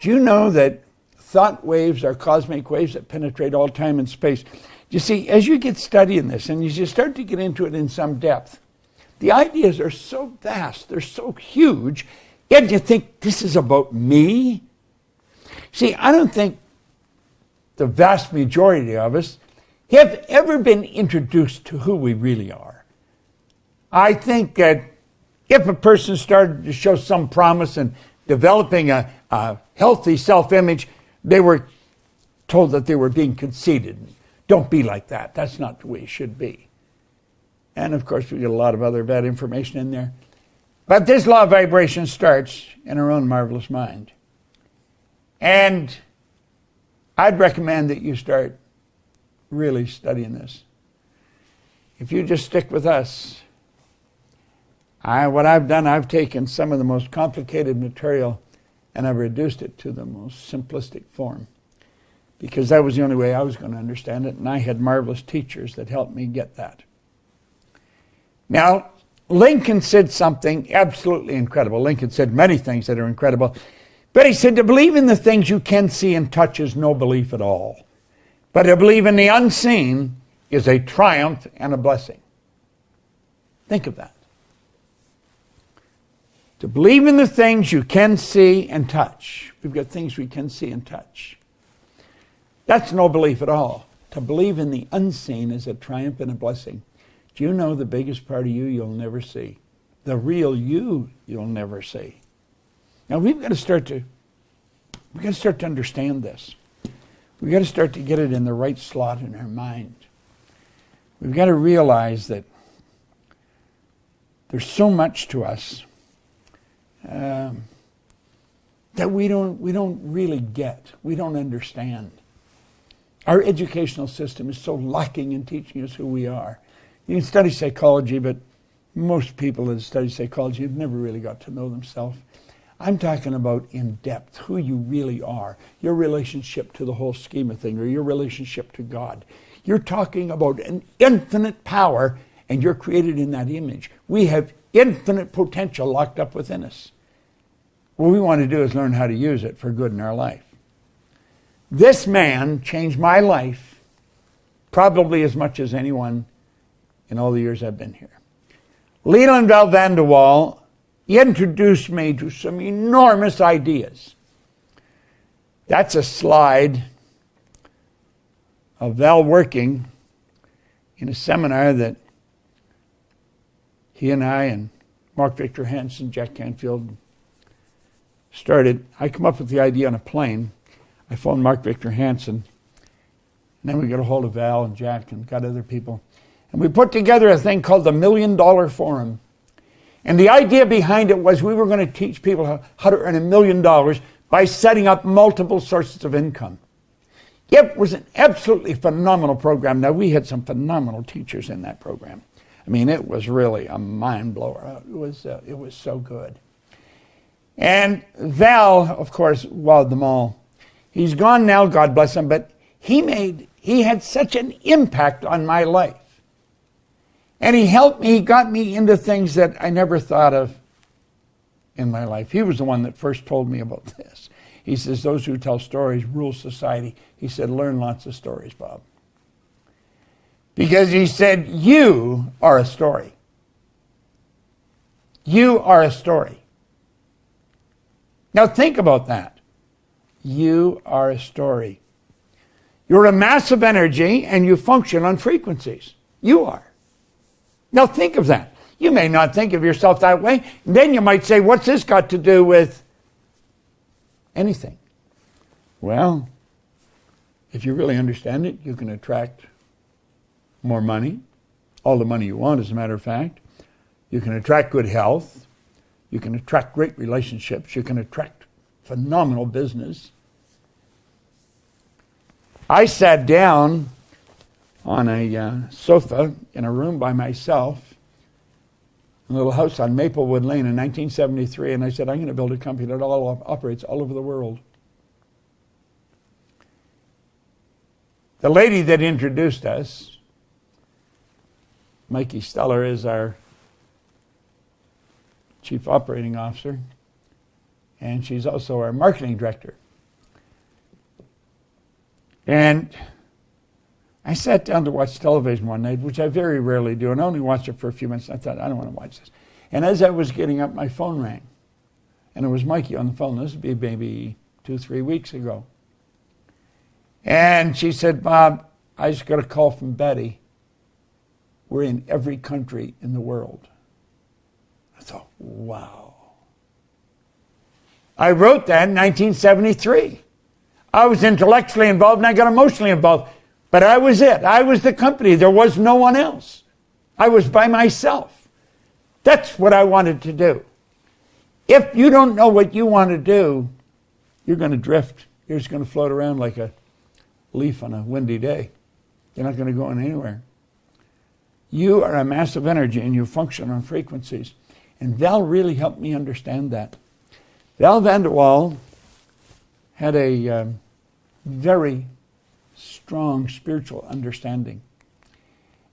Do you know that thought waves are cosmic waves that penetrate all time and space? You see, as you get studying this and as you start to get into it in some depth, the ideas are so vast, they're so huge, and you think, this is about me? See, I don't think the vast majority of us have ever been introduced to who we really are. I think that if a person started to show some promise in developing a healthy self-image, they were told that they were being conceited. Don't be like that. That's not the way you should be. And of course, we get a lot of other bad information in there. But this law of vibration starts in our own marvelous mind. And I'd recommend that you start really studying this. If you just stick with us, what I've done, I've taken some of the most complicated material and I've reduced it to the most simplistic form. Because that was the only way I was going to understand it, and I had marvelous teachers that helped me get that. Now, Lincoln said something absolutely incredible. Lincoln said many things that are incredible. But he said, to believe in the things you can see and touch is no belief at all. But to believe in the unseen is a triumph and a blessing. Think of that. To believe in the things you can see and touch. We've got things we can see and touch. That's no belief at all. To believe in the unseen is a triumph and a blessing. Do you know the biggest part of you you'll never see? The real you you'll never see. Now we've got to start to understand this. We've got to start to get it in the right slot in our mind. We've got to realize that there's so much to us that we don't really get. We don't understand. Our educational system is so lacking in teaching us who we are. You can study psychology, but most people that study psychology have never really got to know themselves. I'm talking about in depth, who you really are, your relationship to the whole scheme of things, or your relationship to God. You're talking about an infinite power, and you're created in that image. We have infinite potential locked up within us. What we want to do is learn how to use it for good in our life. This man changed my life probably as much as anyone in all the years I've been here. Leland Val Van de Waal introduced me to some enormous ideas. That's a slide of Val working in a seminar that he and I and Mark Victor Hansen, Jack Canfield started. I come up with the idea on a plane. I phoned Mark Victor Hansen. And then we got a hold of Val and Jack and got other people. And we put together a thing called the $1 Million Forum. And the idea behind it was we were going to teach people how to earn $1 million by setting up multiple sources of income. It was an absolutely phenomenal program. Now, we had some phenomenal teachers in that program. I mean, it was really a mind blower. It was so good. And Val, of course, wowed them all. He's gone now, God bless him, but he had such an impact on my life. And he helped me, he got me into things that I never thought of in my life. He was the one that first told me about this. He says, those who tell stories rule society. He said, learn lots of stories, Bob. Because he said, you are a story. You are a story. Now think about that. You are a story. You're a mass of energy and you function on frequencies. You are. Now think of that. You may not think of yourself that way. And then you might say, what's this got to do with anything? Well, if you really understand it, you can attract more money, all the money you want, as a matter of fact. You can attract good health. You can attract great relationships. You can attract phenomenal business. I sat down on a sofa in a room by myself, in a little house on Maplewood Lane in 1973, and I said, I'm going to build a company that operates all over the world. The lady that introduced us, Mikey Steller, is our Chief Operating Officer, and she's also our Marketing Director. And I sat down to watch television one night, which I very rarely do, and I only watched it for a few minutes. I thought, I don't want to watch this. And as I was getting up, my phone rang. And it was Mikey on the phone. This would be maybe 2-3 weeks ago. And she said, Bob, I just got a call from Betty. We're in every country in the world. I thought, wow. I wrote that in 1973. I was intellectually involved and I got emotionally involved. But I was it. I was the company. There was no one else. I was by myself. That's what I wanted to do. If you don't know what you want to do, you're going to drift. You're just going to float around like a leaf on a windy day. You're not going to go anywhere. You are a mass of energy and you function on frequencies. And Val really helped me understand that. Val van der Waal had a very strong spiritual understanding.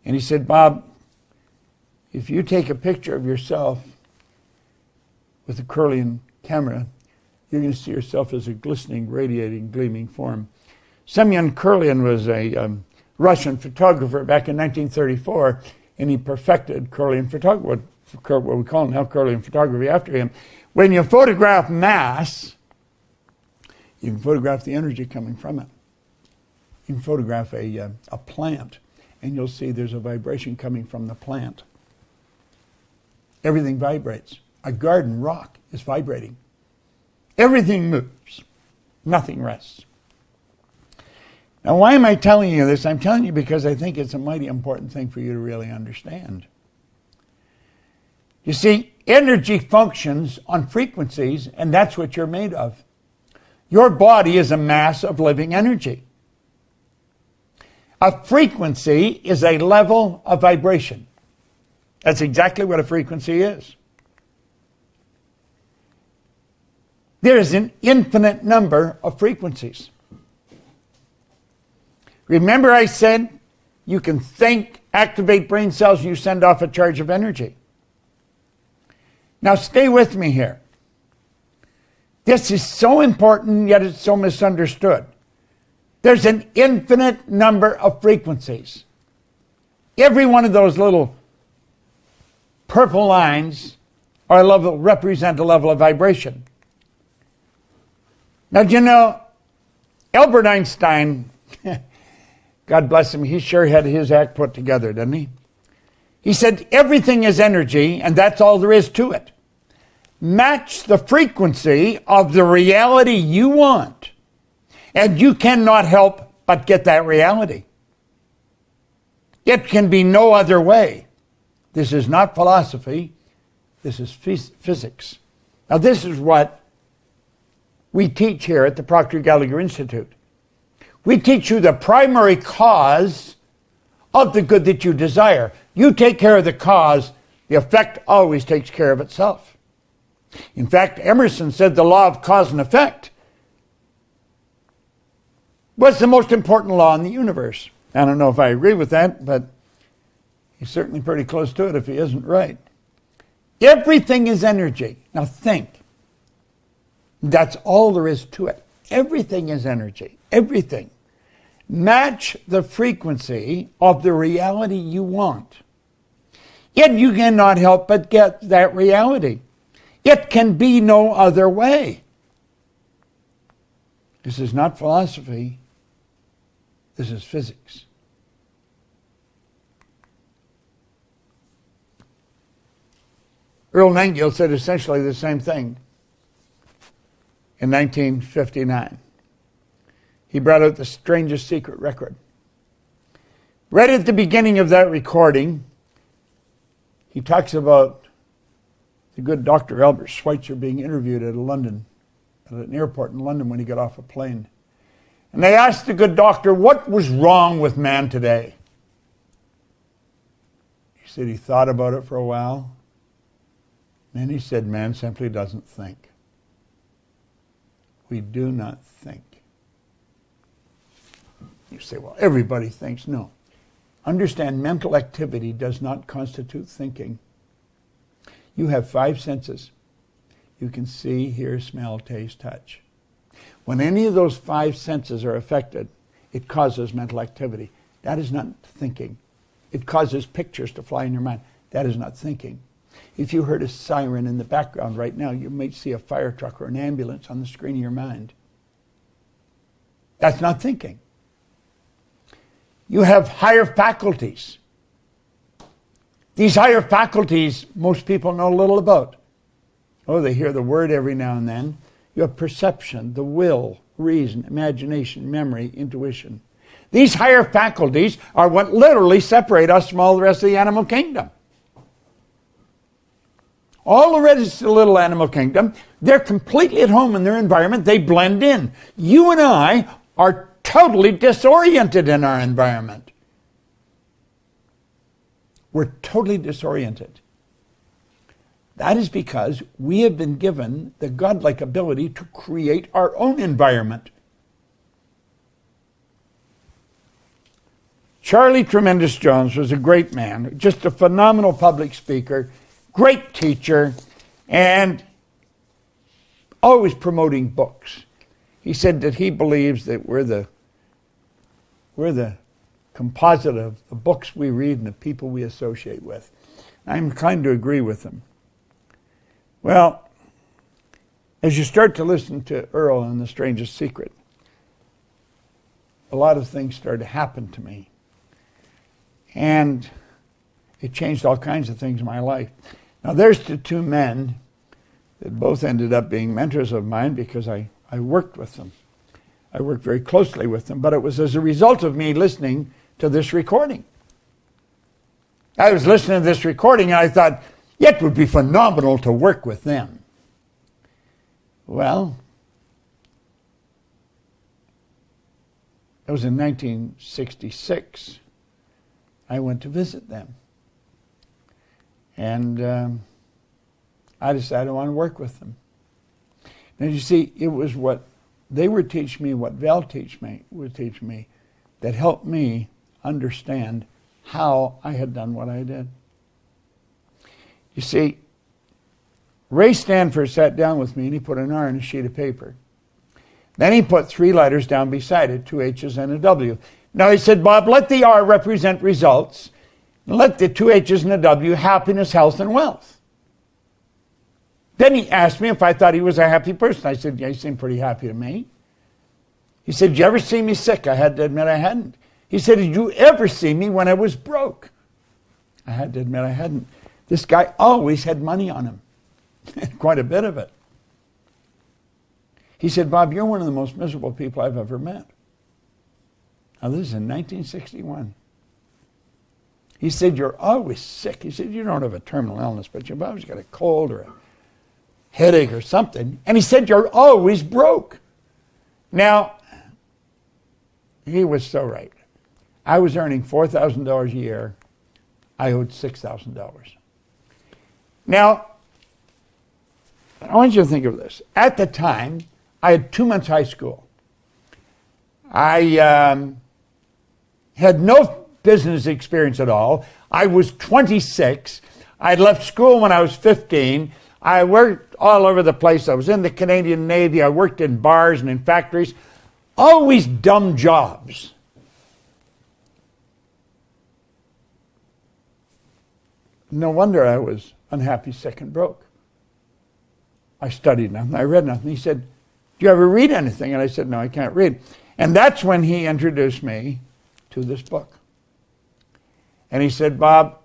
And he said, Bob, if you take a picture of yourself with a Curlian camera, you're going to see yourself as a glistening, radiating, gleaming form. Semyon Curlian was a Russian photographer back in 1934, and he perfected Curlian photography, what we call now Curlian photography after him. When you photograph mass, you can photograph the energy coming from it. You can photograph a plant, and you'll see there's a vibration coming from the plant. Everything vibrates. A garden rock is vibrating. Everything moves. Nothing rests. Now, why am I telling you this? I'm telling you because I think it's a mighty important thing for you to really understand. You see, energy functions on frequencies, and that's what you're made of. Your body is a mass of living energy. A frequency is a level of vibration. That's exactly what a frequency is. There is an infinite number of frequencies. Remember I said you can think, activate brain cells, and you send off a charge of energy. Now stay with me here. This is so important, yet it's so misunderstood. There's an infinite number of frequencies. Every one of those little purple lines represent a level of vibration. Now, do you know, Albert Einstein, God bless him, he sure had his act put together, didn't he? He said, everything is energy, and that's all there is to it. Match the frequency of the reality you want, and you cannot help but get that reality. It can be no other way. This is not philosophy. This is physics. Now, this is what we teach here at the Proctor Gallagher Institute. We teach you the primary cause of the good that you desire. You take care of the cause, the effect always takes care of itself. In fact, Emerson said the law of cause and effect was the most important law in the universe. I don't know if I agree with that, but he's certainly pretty close to it if he isn't right. Everything is energy. Now think. That's all there is to it. Everything is energy. Everything. Match the frequency of the reality you want. Yet you cannot help but get that reality. It can be no other way. This is not philosophy. This is physics. Earl Nightingale said essentially the same thing in 1959. He brought out the strangest secret record. Right at the beginning of that recording, he talks about the good Dr. Albert Schweitzer being interviewed at an airport in London when he got off a plane. And they asked the good doctor, what was wrong with man today? He said he thought about it for a while. And he said, man simply doesn't think. We do not think. You say, well, everybody thinks. No. Understand, mental activity does not constitute thinking. You have 5 senses. You can see, hear, smell, taste, touch. When any of those 5 senses are affected, It causes mental activity. That is not thinking. It causes pictures to fly in your mind. That is not thinking. If you heard a siren in the background right now, you might see a fire truck or an ambulance on the screen of your mind. That's not thinking. You have higher faculties. These higher faculties, most people know little about. Oh, they hear the word every now and then. You have perception, the will, reason, imagination, memory, intuition. These higher faculties are what literally separate us from all the rest of the animal kingdom. All the rest of the little animal kingdom, they're completely at home in their environment. They blend in. You and I are totally disoriented in our environment. We're totally disoriented. That is because we have been given the godlike ability to create our own environment. Charlie Tremendous Jones was a great man, just a phenomenal public speaker, great teacher, and always promoting books. He said that he believes that we're the composite of the books we read and the people we associate with. I'm inclined to agree with him. Well, as you start to listen to Earl and The Strangest Secret, a lot of things started to happen to me. And it changed all kinds of things in my life. Now, there's the two men that both ended up being mentors of mine because I worked with them. I worked very closely with them, but it was as a result of me listening to this recording. I was listening to this recording and I thought, it would be phenomenal to work with them. Well, it was in 1966. I went to visit them. And I decided I want to work with them. And you see, it was what they would teach me, what Val would teach me, that helped me understand how I had done what I did. You see, Ray Stanford sat down with me and he put an R on a sheet of paper. Then he put 3 letters down beside it, 2 H's and a W. Now he said, Bob, let the R represent results, and let the 2 H's and a W happiness, health, and wealth. Then he asked me if I thought he was a happy person. I said, yeah, he seemed pretty happy to me. He said, did you ever see me sick? I had to admit I hadn't. He said, did you ever see me when I was broke? I had to admit I hadn't. This guy always had money on him, quite a bit of it. He said, Bob, you're one of the most miserable people I've ever met. Now, this is in 1961. He said, you're always sick. He said, you don't have a terminal illness, but you've always got a cold or a headache or something. And he said, you're always broke. Now, he was so right. I was earning $4,000 a year. I owed $6,000. Now, I want you to think of this. At the time, I had 2 months high school. I had no business experience at all. I was 26. I left school when I was 15. I worked all over the place. I was in the Canadian Navy. I worked in bars and in factories. Always dumb jobs. No wonder I was unhappy, sick, and broke. I studied nothing. I read nothing. He said, do you ever read anything? And I said, no, I can't read. And that's when he introduced me to this book. And he said, Bob,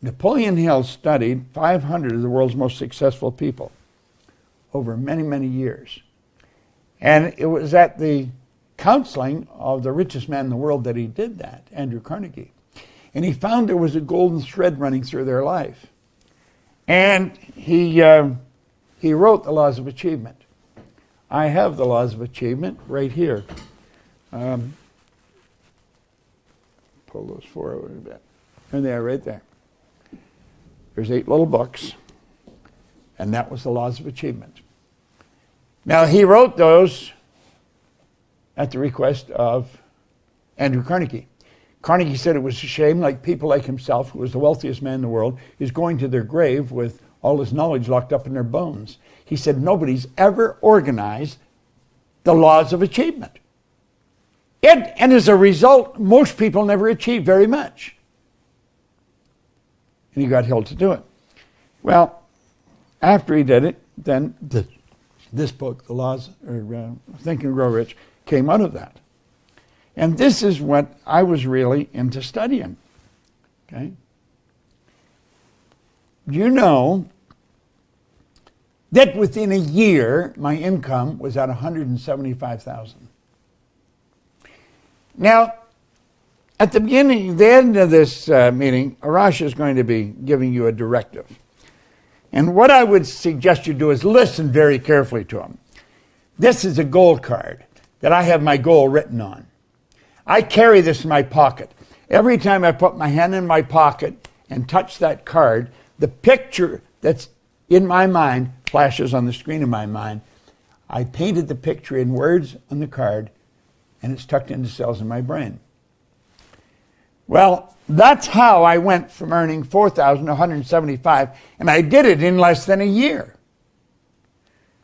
Napoleon Hill studied 500 of the world's most successful people over many, many years. And it was at the counseling of the richest man in the world that he did that, Andrew Carnegie. And he found there was a golden thread running through their life. And he wrote the Laws of Achievement. I have the Laws of Achievement right here. Pull those 4 over a bit. And they are right there. There's 8 little books. And that was the Laws of Achievement. Now, he wrote those at the request of Andrew Carnegie. Carnegie said it was a shame, like people like himself, who was the wealthiest man in the world, is going to their grave with all his knowledge locked up in their bones. He said nobody's ever organized the Laws of Achievement. And as a result, most people never achieve very much. And he got Hill to do it. Well, after he did it, then this book, The Laws, or Think and Grow Rich, came out of that. And this is what I was really into studying. Okay? You know that within a year, my income was at $175,000. Now, at the end of this meeting, Arash is going to be giving you a directive. And what I would suggest you do is listen very carefully to him. This is a goal card that I have my goal written on. I carry this in my pocket. Every time I put my hand in my pocket and touch that card, the picture that's in my mind flashes on the screen of my mind. I painted the picture in words on the card, and it's tucked into cells in my brain. Well, that's how I went from earning $4,000 to $175,000, and I did it in less than a year.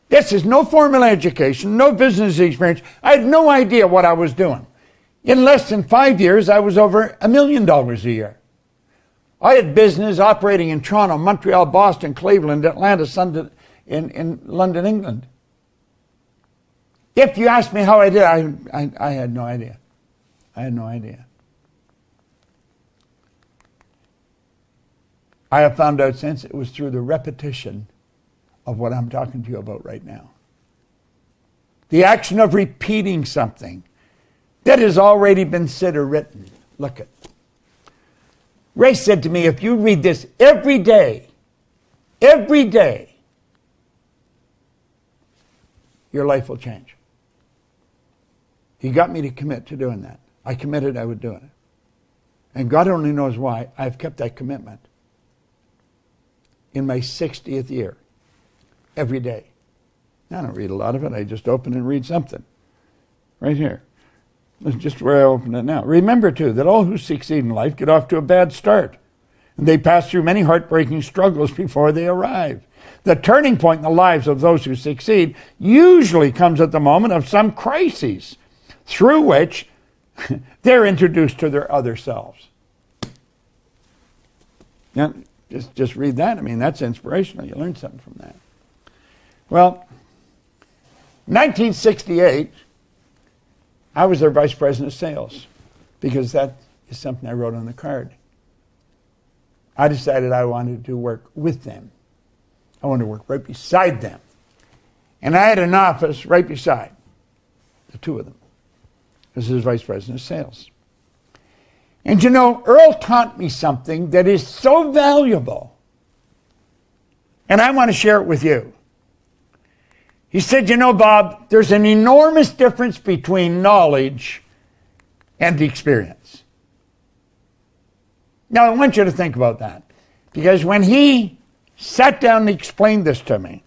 This is no formal education, no business experience. I had no idea what I was doing. In less than 5 years, I was over $1 million a year. I had business operating in Toronto, Montreal, Boston, Cleveland, Atlanta, in London, England. If you ask me how I did, I had no idea. I had no idea. I have found out since it was through the repetition of what I'm talking to you about right now. The action of repeating something that has already been said or written. Look at. Ray said to me, if you read this every day, your life will change. He got me to commit to doing that. I committed I would do it. And God only knows why I've kept that commitment. In my 60th year, every day. I don't read a lot of it. I just open and read something. Right here. That's just where I open it now. Remember, too, that all who succeed in life get off to a bad start. And they pass through many heartbreaking struggles before they arrive. The turning point in the lives of those who succeed usually comes at the moment of some crises, through which they're introduced to their other selves. Now, just read that. I mean, that's inspirational. You learn something from that. Well, 1968, I was their vice president of sales because that is something I wrote on the card. I decided I wanted to work with them. I wanted to work right beside them. And I had an office right beside the two of them. This is vice president of sales. And you know, Earl taught me something that is so valuable. And I want to share it with you. He said, you know, Bob, there's an enormous difference between knowledge and experience. Now, I want you to think about that. Because when he sat down and explained this to me,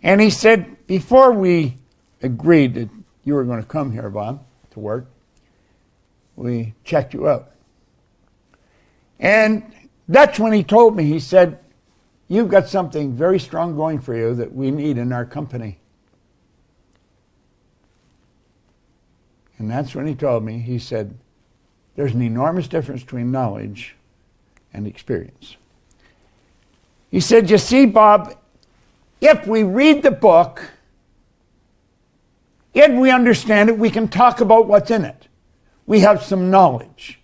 and he said, before we agreed that you were going to come here, Bob, to work, we checked you out. And that's when he told me, he said, you've got something very strong going for you that we need in our company. And that's when he told me, he said, there's an enormous difference between knowledge and experience. He said, you see, Bob, if we read the book, if we understand it, we can talk about what's in it. We have some knowledge.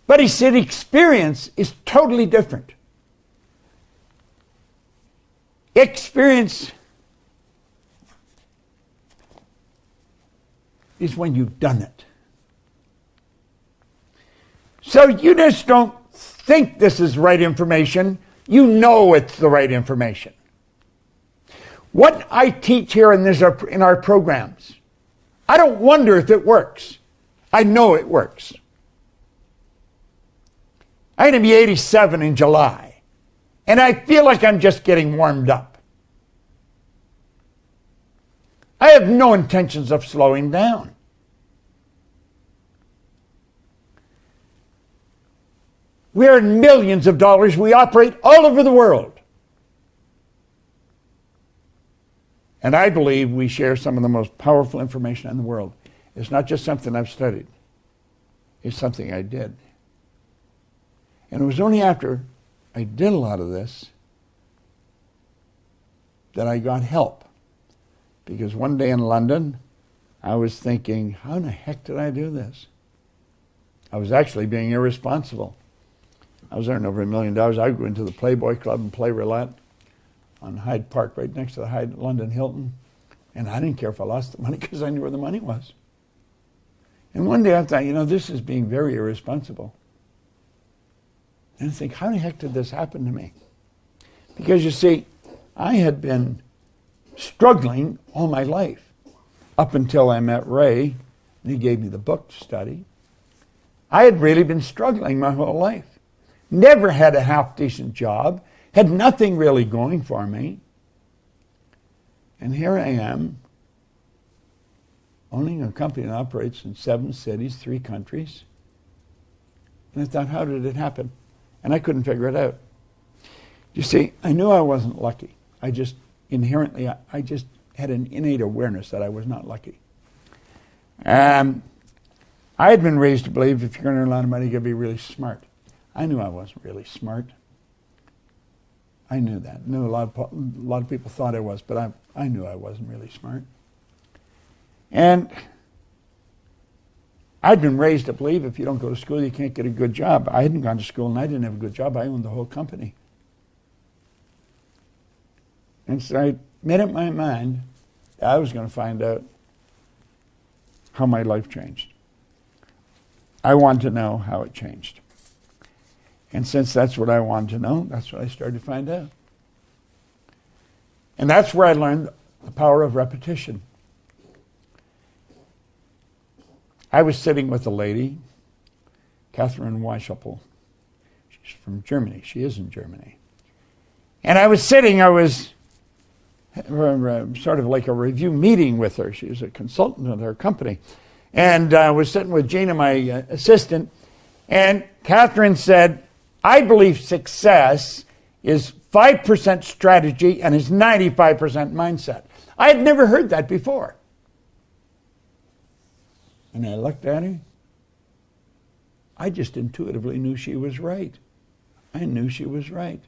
But he said experience is totally different. Experience is when you've done it. So you just don't think this is right information. You know it's the right information. What I teach here in our programs, I don't wonder if it works. I know it works. I'm going to be 87 in July, and I feel like I'm just getting warmed up. I have no intentions of slowing down. We earn millions of dollars. We operate all over the world. And I believe we share some of the most powerful information in the world. It's not just something I've studied. It's something I did. And it was only after I did a lot of this that I got help. Because one day in London, I was thinking, how in the heck did I do this? I was actually being irresponsible. I was earning over $1 million. I'd go into the Playboy Club and play roulette on Hyde Park, right next to the London Hilton. And I didn't care if I lost the money because I knew where the money was. And one day I thought, this is being very irresponsible. And I think, how the heck did this happen to me? Because you see, I had been struggling all my life up until I met Ray, and he gave me the book to study. I had really been struggling my whole life. Never had a half-decent job, had nothing really going for me. And here I am, owning a company that operates in 7 cities, 3 countries. And I thought, how did it happen? And I couldn't figure it out. You see, I knew I wasn't lucky. I just had an innate awareness that I was not lucky. I had been raised to believe if you're going to earn a lot of money, you've got to be really smart. I knew I wasn't really smart. I knew that. I knew a lot of people thought I was, but I knew I wasn't really smart. And I'd been raised to believe if you don't go to school, you can't get a good job. I hadn't gone to school, and I didn't have a good job. I owned the whole company. And so I made up my mind that I was going to find out how my life changed. I wanted to know how it changed. And since that's what I wanted to know, that's what I started to find out. And that's where I learned the power of repetition. I was sitting with a lady, Catherine Weishaupt. She's from Germany. She is in Germany. And I was sort of like a review meeting with her. She was a consultant of her company. And I was sitting with Gina, my assistant, and Catherine said, I believe success is 5% strategy and is 95% mindset. I had never heard that before. And I looked at her. I just intuitively knew she was right. I knew she was right.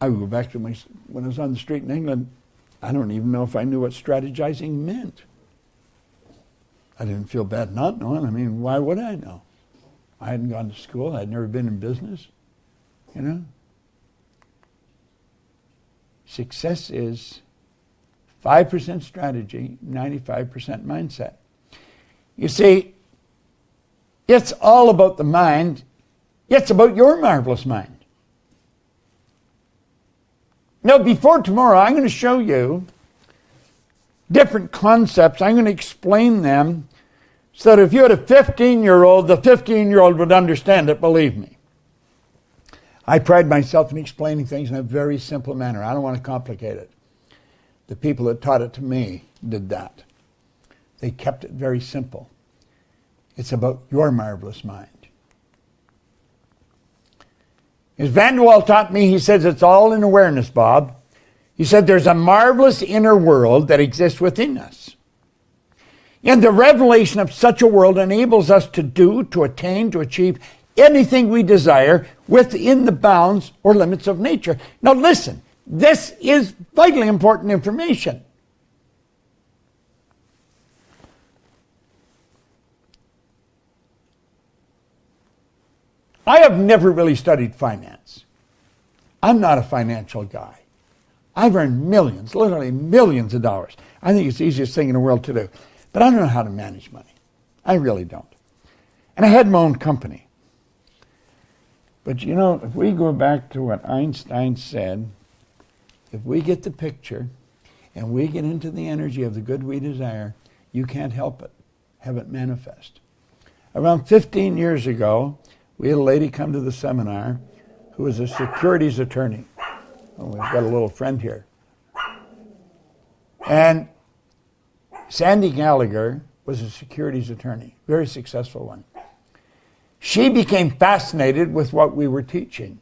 I would go back to when I was on the street in England, I don't even know if I knew what strategizing meant. I didn't feel bad not knowing. I mean, why would I know? I hadn't gone to school. I'd never been in business, Success is 5% strategy, 95% mindset. You see, it's all about the mind. It's about your marvelous mind. Now, before tomorrow, I'm going to show you different concepts. I'm going to explain them so that if you had a 15-year-old, the 15-year-old would understand it, believe me. I pride myself in explaining things in a very simple manner. I don't want to complicate it. The people that taught it to me did that. They kept it very simple. It's about your marvelous mind. As Van de Waal taught me, he says it's all in awareness, Bob. He said there's a marvelous inner world that exists within us. And the revelation of such a world enables us to do, to attain, to achieve anything we desire within the bounds or limits of nature. Now listen, this is vitally important information. I have never really studied finance. I'm not a financial guy. I've earned millions, literally millions of dollars. I think it's the easiest thing in the world to do. But I don't know how to manage money. I really don't. And I had my own company. But if we go back to what Einstein said, if we get the picture and we get into the energy of the good we desire, you can't help it. Have it manifest. Around 15 years ago, we had a lady come to the seminar who was a securities attorney. Oh, we've got a little friend here. And Sandy Gallagher was a securities attorney, very successful one. She became fascinated with what we were teaching.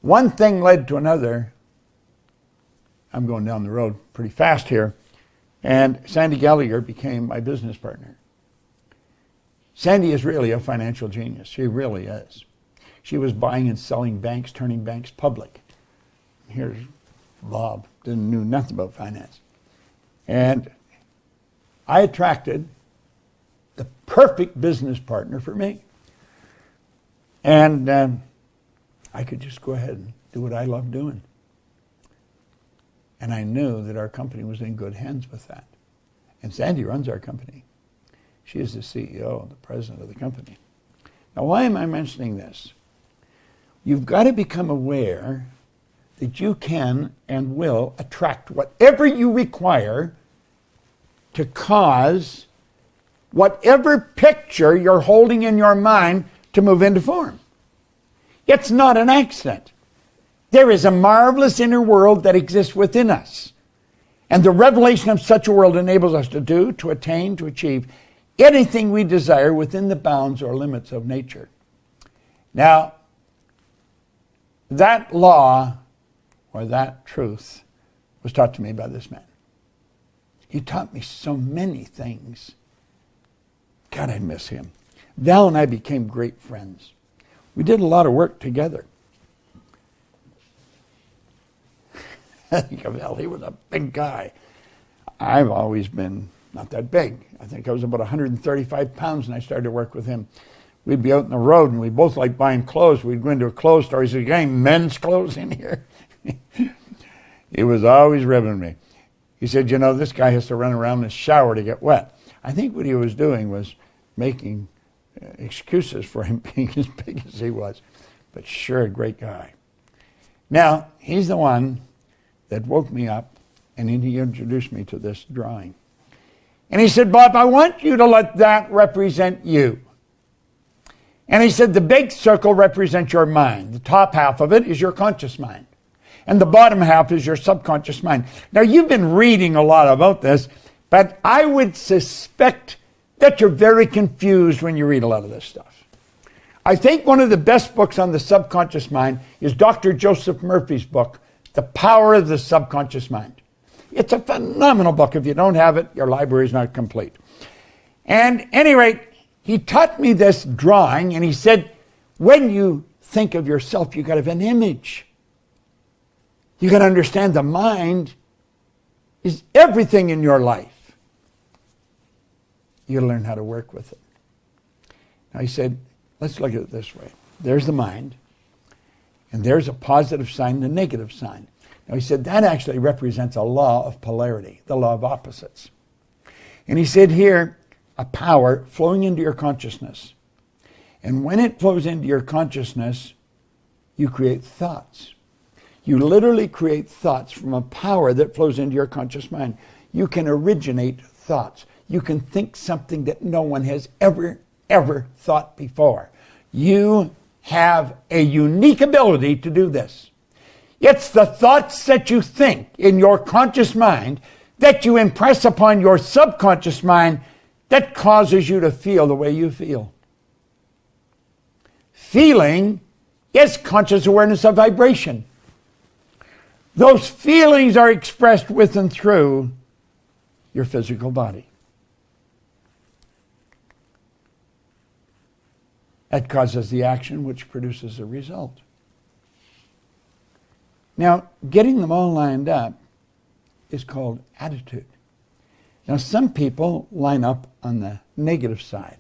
One thing led to another. I'm going down the road pretty fast here. And Sandy Gallagher became my business partner. Sandy is really a financial genius. She really is. She was buying and selling banks, turning banks public. Here's Bob, knew nothing about finance. And I attracted the perfect business partner for me. And I could just go ahead and do what I love doing. And I knew that our company was in good hands with that. And Sandy runs our company. She is the CEO, the president of the company. Now, why am I mentioning this? You've got to become aware that you can and will attract whatever you require to cause whatever picture you're holding in your mind to move into form. It's not an accident. There is a marvelous inner world that exists within us. And the revelation of such a world enables us to do, to attain, to achieve anything we desire within the bounds or limits of nature. Now, that law or that truth was taught to me by this man. He taught me so many things. God, I miss him. Val and I became great friends. We did a lot of work together. Val, he was a big guy. I've always been not that big. I think I was about 135 pounds when I started to work with him. We'd be out on the road, and we both liked buying clothes. We'd go into a clothes store. He said, "Getting men's clothes in here?" He was always ribbing me. He said, "You know, this guy has to run around in the shower to get wet." I think what he was doing was making excuses for him being as big as he was. But sure, a great guy. Now, he's the one that woke me up, and he introduced me to this drawing. And he said, "Bob, I want you to let that represent you." And he said, the big circle represents your mind. The top half of it is your conscious mind. And the bottom half is your subconscious mind. Now, you've been reading a lot about this, but I would suspect that you're very confused when you read a lot of this stuff. I think one of the best books on the subconscious mind is Dr. Joseph Murphy's book, The Power of the Subconscious Mind. It's a phenomenal book. If you don't have it, your library is not complete. And at any rate, he taught me this drawing, and he said, when you think of yourself, you got to have an image. You got to understand the mind is everything in your life. You got to learn how to work with it. Now he said, let's look at it this way. There's the mind, and there's a positive sign and a negative sign. Now he said that actually represents a law of polarity, the law of opposites. And he said here, a power flowing into your consciousness. And when it flows into your consciousness, you create thoughts. You literally create thoughts from a power that flows into your conscious mind. You can originate thoughts. You can think something that no one has ever thought before. You have a unique ability to do this. It's the thoughts that you think in your conscious mind that you impress upon your subconscious mind that causes you to feel the way you feel. Feeling is conscious awareness of vibration. Those feelings are expressed with and through your physical body. That causes the action which produces the result. Now, getting them all lined up is called attitude. Now, some people line up on the negative side.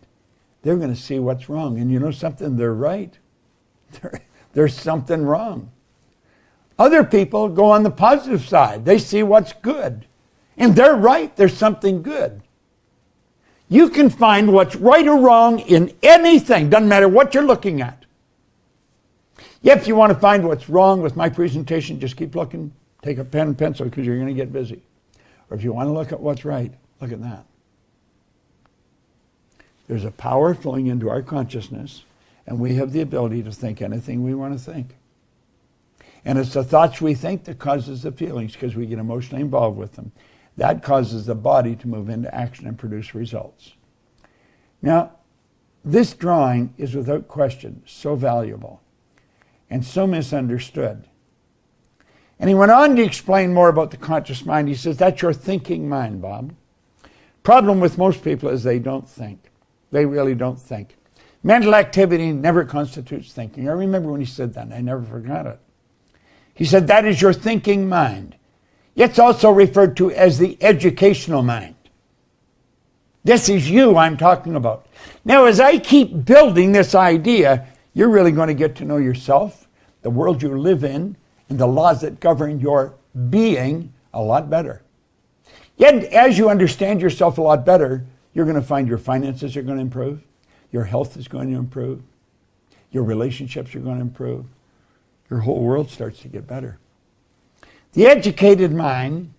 They're going to see what's wrong. And you know something? They're right. There's something wrong. Other people go on the positive side. They see what's good. And they're right. There's something good. You can find what's right or wrong in anything. Doesn't matter what you're looking at. If you want to find what's wrong with my presentation, just keep looking. Take a pen and pencil because you're going to get busy. Or if you want to look at what's right, look at that. There's a power flowing into our consciousness, and we have the ability to think anything we want to think. And it's the thoughts we think that causes the feelings because we get emotionally involved with them. That causes the body to move into action and produce results. Now, this drawing is without question so valuable. and so misunderstood. And he went on to explain more about the conscious mind. He says, that's your thinking mind, Bob. Problem with most people is they don't think. They really don't think. Mental activity never constitutes thinking. I remember when he said that, and I never forgot it. He said, that is your thinking mind. It's also referred to as the educational mind. This is you I'm talking about. Now, as I keep building this idea, you're really going to get to know yourself, the world you live in, and the laws that govern your being a lot better. Yet, as you understand yourself a lot better, you're going to find your finances are going to improve, your health is going to improve, your relationships are going to improve, your whole world starts to get better. The educated mind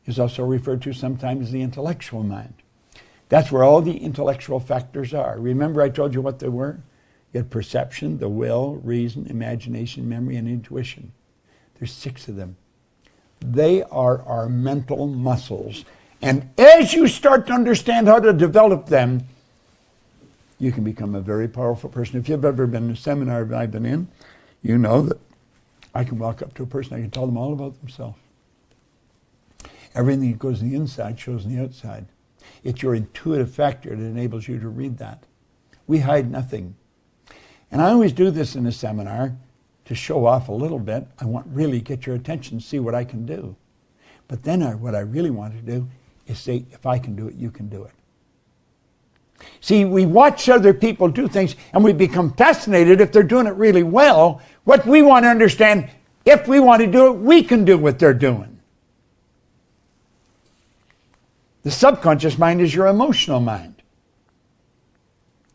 is also referred to sometimes as the intellectual mind. That's where all the intellectual factors are. Remember I told you what they were? You had perception, the will, reason, imagination, memory, and intuition. There's 6 of them. They are our mental muscles. And as you start to understand how to develop them, you can become a very powerful person. If you've ever been in a seminar I've been in, you know that I can walk up to a person, I can tell them all about themselves. Everything that goes on the inside shows on the outside. It's your intuitive factor that enables you to read that. We hide nothing. And I always do this in a seminar to show off a little bit. I want really get your attention, see what I can do. But then what I really want to do is say, if I can do it, you can do it. See, we watch other people do things and we become fascinated if they're doing it really well. What we want to understand, if we want to do it, we can do what they're doing. The subconscious mind is your emotional mind.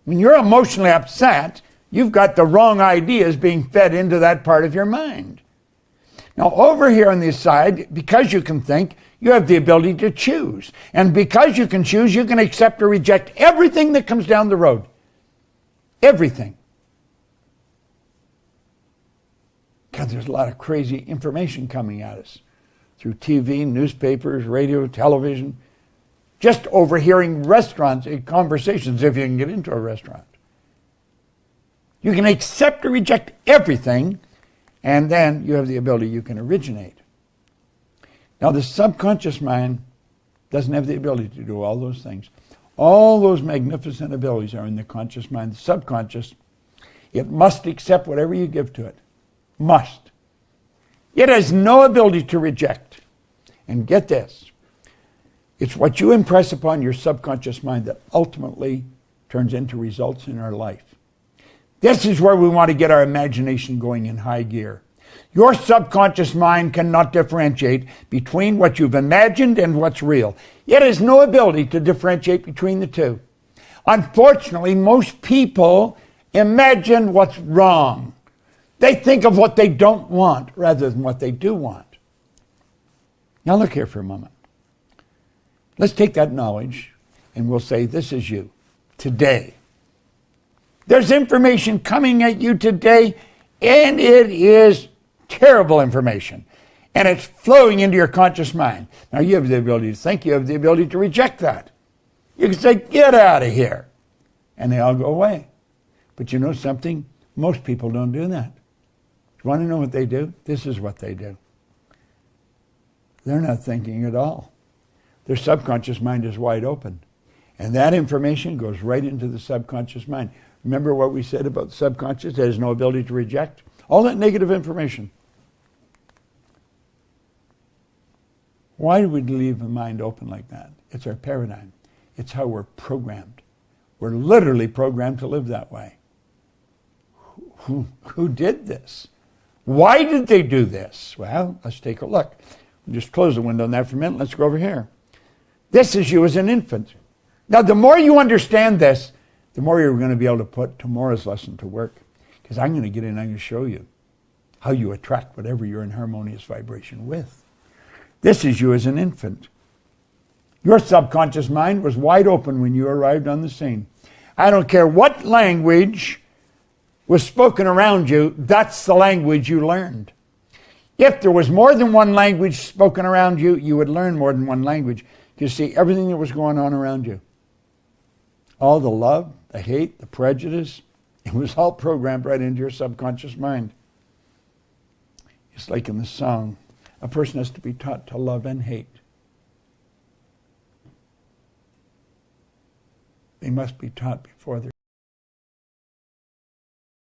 When you're emotionally upset, you've got the wrong ideas being fed into that part of your mind. Now, over here on this side, because you can think, you have the ability to choose. And because you can choose, you can accept or reject everything that comes down the road. Everything. God, there's a lot of crazy information coming at us through TV, newspapers, radio, television. Just overhearing restaurants, conversations, if you can get into a restaurant. You can accept or reject everything, and then you have the ability you can originate. Now, the subconscious mind doesn't have the ability to do all those things. All those magnificent abilities are in the conscious mind. The subconscious, it must accept whatever you give to it. Must. It has no ability to reject. And get this, it's what you impress upon your subconscious mind that ultimately turns into results in our life. This is where we want to get our imagination going in high gear. Your subconscious mind cannot differentiate between what you've imagined and what's real. It has no ability to differentiate between the two. Unfortunately, most people imagine what's wrong. They think of what they don't want rather than what they do want. Now look here for a moment. Let's take that knowledge and we'll say, this is you, today. There's information coming at you today, and it is terrible information. And it's flowing into your conscious mind. Now you have the ability to think, you have the ability to reject that. You can say, get out of here. And they all go away. But you know something? Most people don't do that. You want to know what they do? This is what they do. They're not thinking at all. Their subconscious mind is wide open. And that information goes right into the subconscious mind. Remember what we said about the subconscious? It has no ability to reject all that negative information. Why do we leave the mind open like that? It's our paradigm. It's how we're programmed. We're literally programmed to live that way. Who did this? Why did they do this? Well, let's take a look. Just close the window on that for a minute. Let's go over here. This is you as an infant. Now, the more you understand this, the more you're going to be able to put tomorrow's lesson to work. Because I'm going to get in and I'm going to show you how you attract whatever you're in harmonious vibration with. This is you as an infant. Your subconscious mind was wide open when you arrived on the scene. I don't care what language was spoken around you, that's the language you learned. If there was more than one language spoken around you, you would learn more than one language. You see everything that was going on around you. All the love, the hate, the prejudice, it was all programmed right into your subconscious mind. It's like in the song, a person has to be taught to love and hate. They must be taught before they're